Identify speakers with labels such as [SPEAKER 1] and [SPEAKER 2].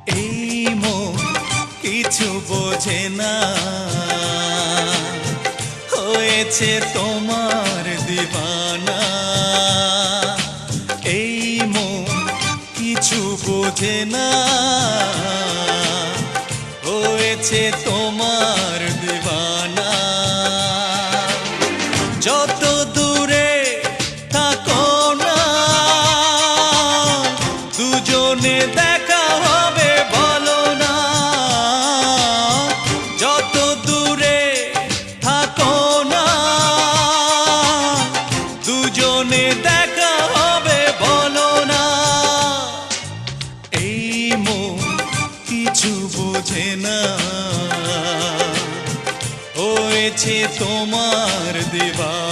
[SPEAKER 1] এই মন কিছু বোঝে না, হয়েছে তোমার দিবানা। এই মন কিছু বোঝে না, হয়েছে তোমার দিবানা। যত দূরে থাকো না, দুজনে দেখা হবে বলো না। যত দূরে থাকো না, দুজনে দেখা হবে বলো না। এই মন কিছু বোঝে না, হয়েছে তোমার দিবানা।